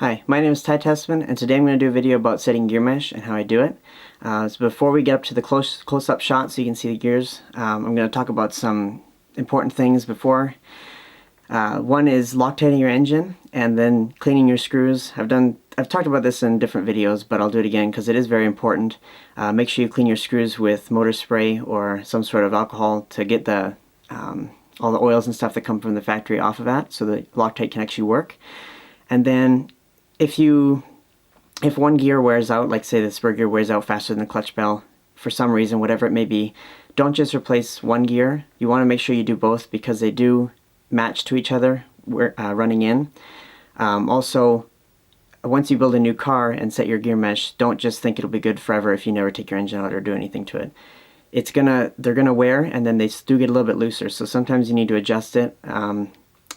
Hi, my name is Tessmann, and today I'm going to do a video about setting gear mesh and how I do it. So before we get up to the close-up shot so you can see the gears, I'm going to talk about some important things before. One is Loctiting your engine and then cleaning your screws. I've talked about this in different videos, but I'll do it again because it is very important. Make sure you clean your screws with motor spray or some sort of alcohol to get the all the oils and stuff that come from the factory off of that so that Loctite can actually work. And then if one gear wears out, like say the spur gear wears out faster than the clutch bell, for some reason, whatever it may be, don't just replace one gear. You want to make sure you do both because they do match to each other running in. Also, once you build a new car and set your gear mesh, don't just think it'll be good forever if you never take your engine out or do anything to it. They're gonna wear, and then they do get a little bit looser, so sometimes you need to adjust it.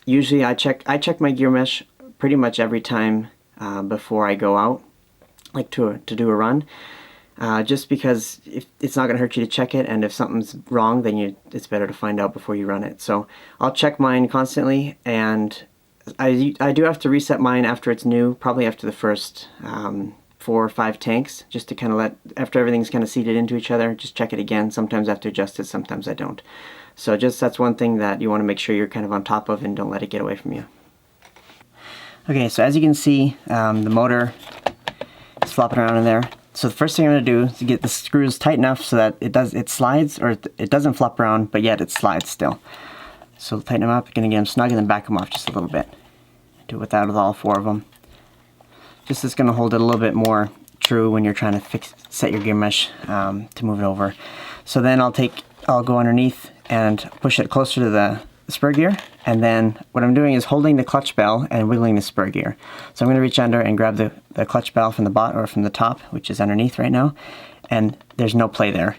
Usually I check my gear mesh pretty much every time before I go out, like to do a run, just because it's not going to hurt you to check it, and if something's wrong, then it's better to find out before you run it. So I'll check mine constantly, and I do have to reset mine after it's new, probably after the first 4 or 5 tanks, just to kind of after everything's kind of seated into each other, just check it again. Sometimes I have to adjust it, sometimes I don't. So that's one thing that you want to make sure you're kind of on top of and don't let it get away from you. Okay, so as you can see, the motor is flopping around in there. So the first thing I'm going to do is get the screws tight enough so that it slides, or it doesn't flop around, but yet it slides still. So tighten them up, going to get them snug and then back them off just a little bit. Do it with all 4 of them. Just it's going to hold it a little bit more true when you're trying to set your gear mesh to move it over. So then I'll go underneath and push it closer to the spur gear, and then what I'm doing is holding the clutch bell and wiggling the spur gear. So I'm going to reach under and grab the clutch bell from the bottom or from the top, which is underneath right now, and there's no play there.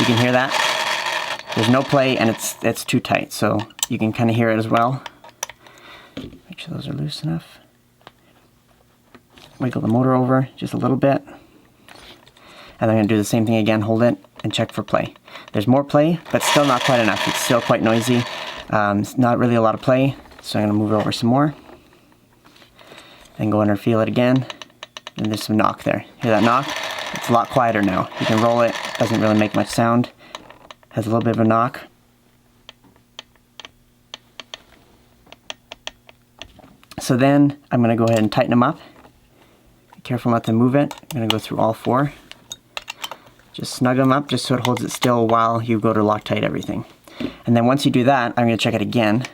You can hear that? There's no play, and it's too tight, so you can kind of hear it as well. Make sure those are loose enough. Wiggle the motor over just a little bit, and I'm going to do the same thing again, hold it and check for play. There's more play, but still not quite enough. It's still quite noisy. It's not really a lot of play, so I'm going to move it over some more. Then go under and feel it again. And there's some knock there. Hear that knock? It's a lot quieter now. You can roll it, doesn't really make much sound. Has a little bit of a knock. So then I'm going to go ahead and tighten them up. Be careful not to move it. I'm going to go through all 4. Just snug them up just so it holds it still while you go to Loctite everything. And then once you do that, I'm going to check it again,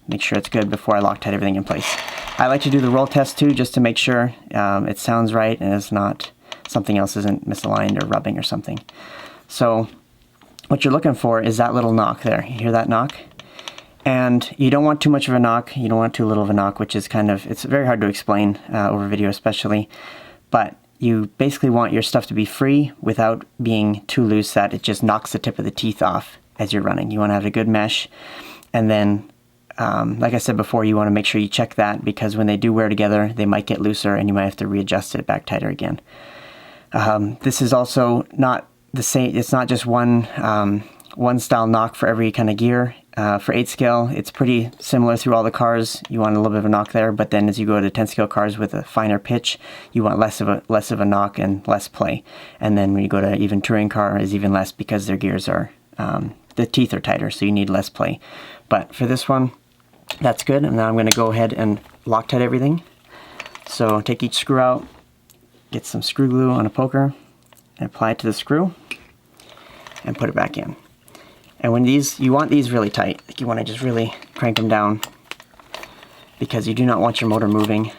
make sure it's good before I Loctite everything in place. I like to do the roll test too, just to make sure it sounds right and it's not, something else isn't misaligned or rubbing or something. So what you're looking for is that little knock there. You hear that knock? And you don't want too much of a knock, you don't want too little of a knock, which is it's very hard to explain over video especially, but you basically want your stuff to be free without being too loose that it just knocks the tip of the teeth off as you're running. You want to have a good mesh, and then like I said before, you want to make sure you check that, because when they do wear together they might get looser and you might have to readjust it back tighter again. This is also not the same, it's not just one style knock for every kind of gear. For 8 scale, it's pretty similar through all the cars. You want a little bit of a knock there, but then as you go to 10 scale cars with a finer pitch, you want less of a knock and less play. And then when you go to even touring car, is even less, because their gears are the teeth are tighter, so you need less play. But for this one, that's good. And now I'm going to go ahead and Loctite everything. So take each screw out, get some screw glue on a poker, and apply it to the screw, and put it back in. And when you want these really tight, like you want to just really crank them down, because you do not want your motor moving.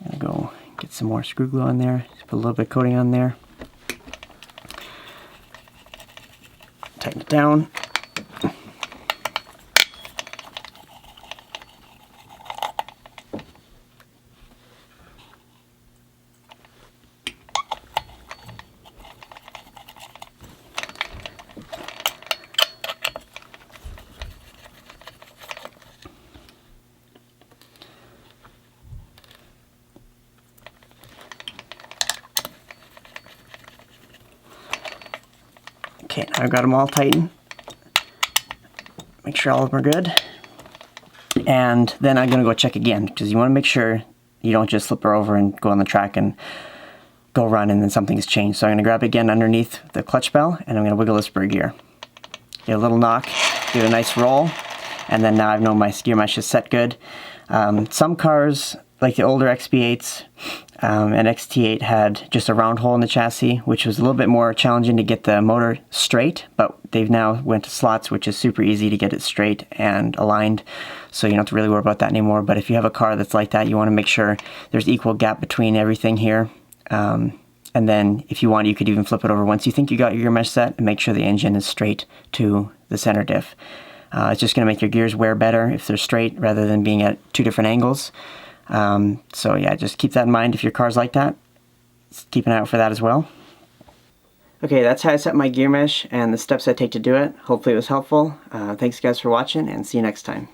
I'm going to go get some more screw glue on there, just put a little bit of coating on there. Tighten it down. Okay, now I've got them all tightened. Make sure all of them are good. And then I'm going to go check again, because you want to make sure you don't just flip her over and go on the track and go run and then something's changed. So I'm going to grab it again underneath the clutch bell, and I'm going to wiggle the spur gear. Get a little knock, give it a nice roll, and then now I know my gear mesh is set good. Some cars, like the older XB8s and XT8, had just a round hole in the chassis, which was a little bit more challenging to get the motor straight, but they've now went to slots, which is super easy to get it straight and aligned, so you don't have to really worry about that anymore. But if you have a car that's like that, you want to make sure there's equal gap between everything here. And then if you want, you could even flip it over once you think you got your gear mesh set, and make sure the engine is straight to the center diff. It's just going to make your gears wear better if they're straight rather than being at two different angles. So yeah, just keep that in mind if your car's like that. Keep an eye out for that as well. Okay, that's how I set my gear mesh and the steps I take to do it. Hopefully it was helpful. Thanks guys for watching, and see you next time.